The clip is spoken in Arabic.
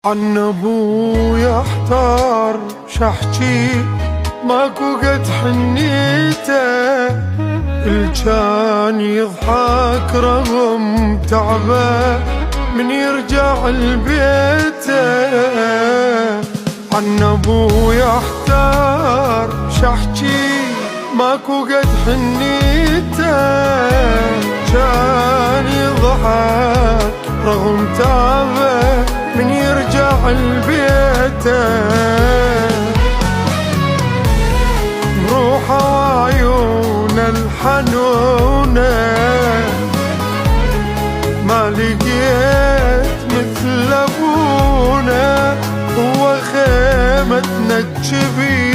عن ابويا احتار شحكي ماكو قد حنيته، الجان يضحك رغم تعبه من يرجع لبيته. عن ابويا احتار شحكي ماكو قد حنيته، كان يضحك رغم تعبه من يرجع لبيته. بروحه وعيونه الحنونه ما لقيت مثل ابونا، هو خيمتنا الجبين